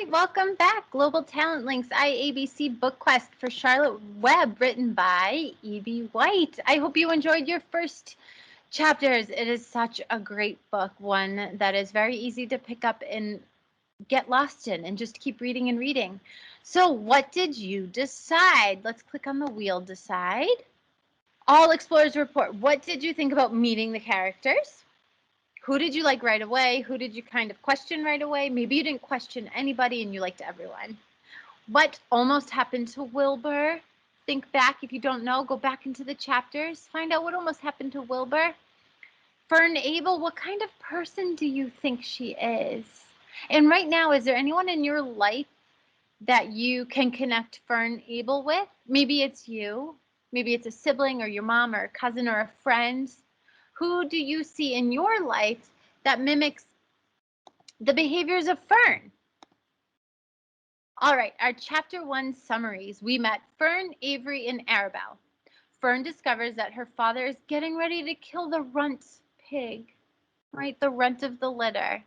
right, welcome back. Global Talent Links IABC Book Quest for Charlotte Webb, written by E.B. White. I hope you enjoyed your first chapters. It is such a great book, one that is very easy to pick up and get lost in and just keep reading and reading. So what did you decide? Let's click on the wheel, decide. All Explorers Report. What did you think about meeting the characters? Who did you like right away? Who did you kind of question right away? Maybe you didn't question anybody and you liked everyone. What almost happened to Wilbur? Think back. If you don't know, go back into the chapters. Find out what almost happened to Wilbur. Fern Abel, what kind of person do you think she is? And right now, is there anyone in your life that you can connect Fern Abel with? Maybe it's you. Maybe it's a sibling or your mom or a cousin or a friend. Who do you see in your life that mimics the behaviors of Fern? All right, our chapter 1 summaries. We met Fern, Avery, and Arabelle. Fern discovers that her father is getting ready to kill the runt pig, right? The runt of the litter.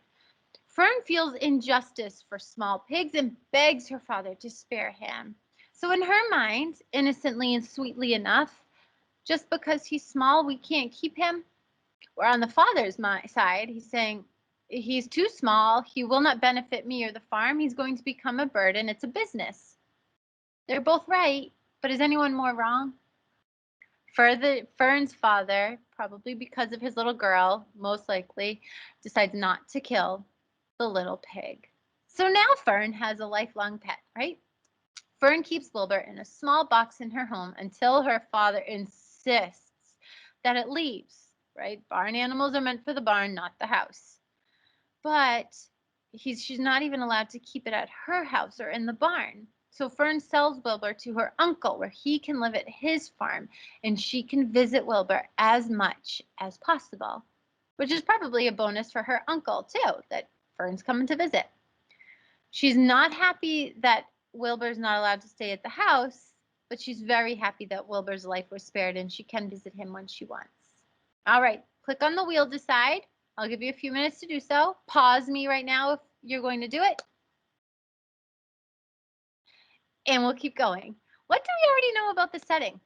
Fern feels injustice for small pigs and begs her father to spare him. So in her mind, innocently and sweetly enough, just because he's small, we can't keep him. Or on the father's side, he's saying, he's too small. He will not benefit me or the farm. He's going to become a burden. It's a business. They're both right, but is anyone more wrong? Fern's father, probably because of his little girl, most likely, decides not to kill the little pig. So now Fern has a lifelong pet, right? Fern keeps Wilbur in a small box in her home until her father insists that it leaves, right? Barn animals are meant for the barn, not the house. But she's not even allowed to keep it at her house or in the barn. So Fern sells Wilbur to her uncle where he can live at his farm and she can visit Wilbur as much as possible, which is probably a bonus for her uncle too, that Fern's coming to visit. She's not happy that Wilbur's not allowed to stay at the house, but she's very happy that Wilbur's life was spared and she can visit him when she wants. All right, click on the wheel, decide. I'll give you a few minutes to do so. Pause me right now if you're going to do it. And we'll keep going. What do we already know about the setting?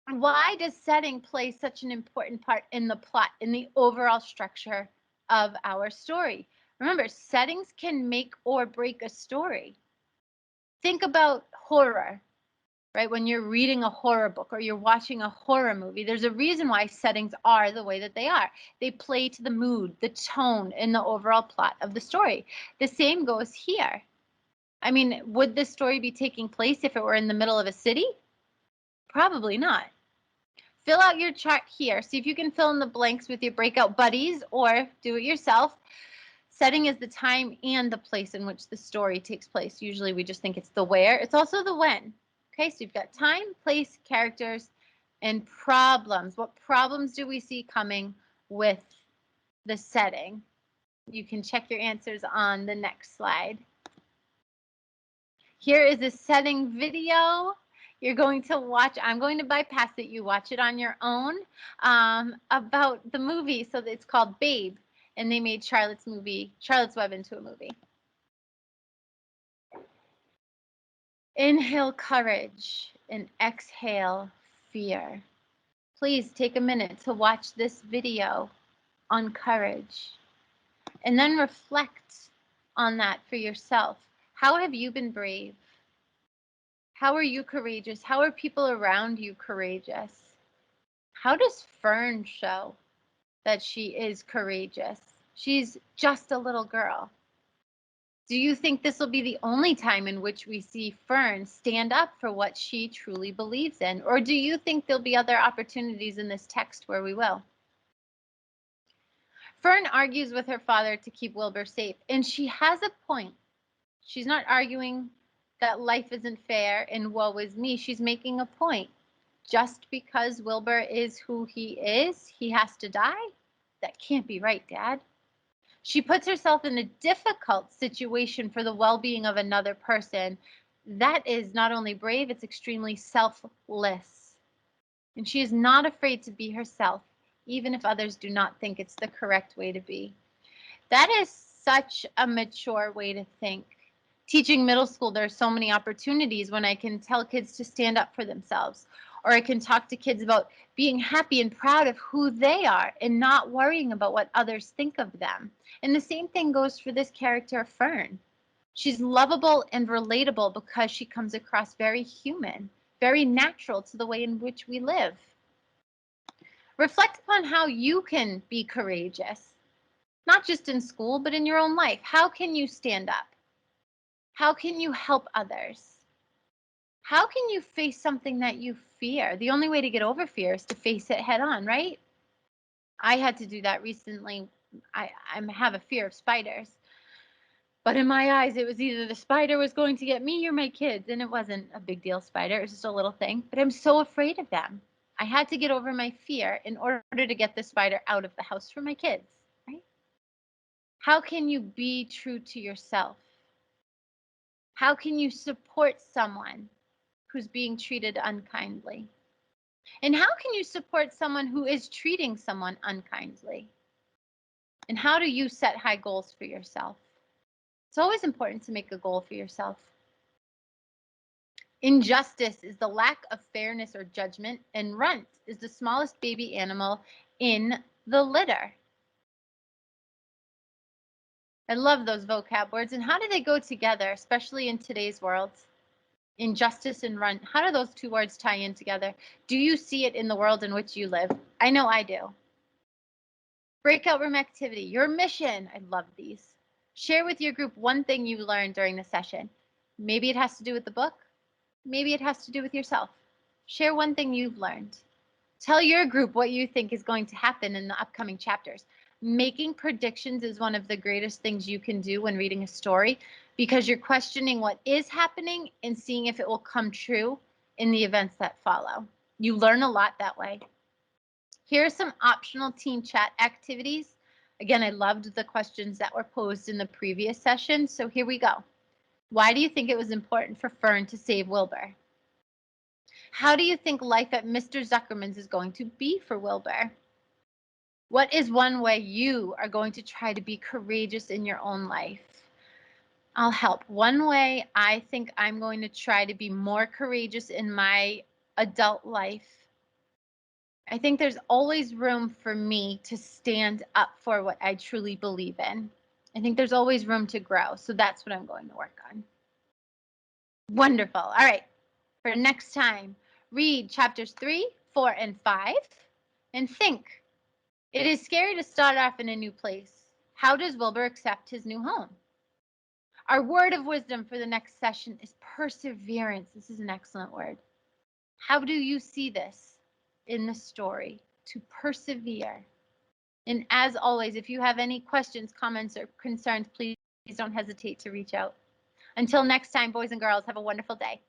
Why does setting play such an important part in the plot, in the overall structure of our story? Remember, settings can make or break a story. Think about horror, right? When you're reading a horror book or you're watching a horror movie, there's a reason why settings are the way that they are. They play to the mood, the tone, and the overall plot of the story. The same goes here. I mean, would this story be taking place if it were in the middle of a city? Probably not. Fill out your chart here. See if you can fill in the blanks with your breakout buddies or do it yourself. Setting is the time and the place in which the story takes place. Usually we just think it's the where. It's also the when. Okay, so you've got time, place, characters, and problems. What problems do we see coming with the setting? You can check your answers on the next slide. Here is a setting video. You're going to watch, I'm going to bypass it, you watch it on your own, about the movie. So it's called Babe, and they made Charlotte's Web into a movie. Inhale courage and exhale fear. Please take a minute to watch this video on courage and then reflect on that for yourself. How have you been brave? How are you courageous? How are people around you courageous? How does Fern show that she is courageous? She's just a little girl. Do you think this will be the only time in which we see Fern stand up for what she truly believes in? Or do you think there'll be other opportunities in this text where we will? Fern argues with her father to keep Wilbur safe, and she has a point. She's not arguing that life isn't fair and woe is me. She's making a point. Just because Wilbur is who he is, he has to die? That can't be right, Dad. She puts herself in a difficult situation for the well-being of another person. That is not only brave, it's extremely selfless. And she is not afraid to be herself, even if others do not think it's the correct way to be. That is such a mature way to think. Teaching middle school, there are so many opportunities when I can tell kids to stand up for themselves, or I can talk to kids about being happy and proud of who they are and not worrying about what others think of them. And the same thing goes for this character, Fern. She's lovable and relatable because she comes across very human, very natural to the way in which we live. Reflect upon how you can be courageous, not just in school, but in your own life. How can you stand up? How can you help others? How can you face something that you fear? The only way to get over fear is to face it head on, right? I had to do that recently. I have a fear of spiders. But in my eyes, it was either the spider was going to get me or my kids. And it wasn't a big deal spider. It was just a little thing. But I'm so afraid of them. I had to get over my fear in order to get the spider out of the house for my kids, right? How can you be true to yourself? How can you support someone who's being treated unkindly? And how can you support someone who is treating someone unkindly? And how do you set high goals for yourself? It's always important to make a goal for yourself. Injustice is the lack of fairness or judgment, and runt is the smallest baby animal in the litter. I love those vocab words. And how do they go together, especially in today's world? Injustice and runt. How do those two words tie in together? Do you see it in the world in which you live? I know I do. Breakout room activity, your mission. I love these. Share with your group one thing you learned during the session. Maybe it has to do with the book. Maybe it has to do with yourself. Share one thing you've learned. Tell your group what you think is going to happen in the upcoming chapters. Making predictions is one of the greatest things you can do when reading a story because you're questioning what is happening and seeing if it will come true in the events that follow. You learn a lot that way. Here are some optional team chat activities. Again, I loved the questions that were posed in the previous session, so here we go. Why do you think it was important for Fern to save Wilbur? How do you think life at Mr. Zuckerman's is going to be for Wilbur? What is one way you are going to try to be courageous in your own life? I'll help. One way I think I'm going to try to be more courageous in my adult life, I think there's always room for me to stand up for what I truly believe in. I think there's always room to grow. So that's what I'm going to work on. Wonderful. All right. For next time, read chapters 3, 4, and 5 and think. It is scary to start off in a new place. How does Wilbur accept his new home? Our word of wisdom for the next session is perseverance. This is an excellent word. How do you see this in the story? To persevere. And as always, if you have any questions, comments, or concerns, please don't hesitate to reach out. Until next time, boys and girls, have a wonderful day.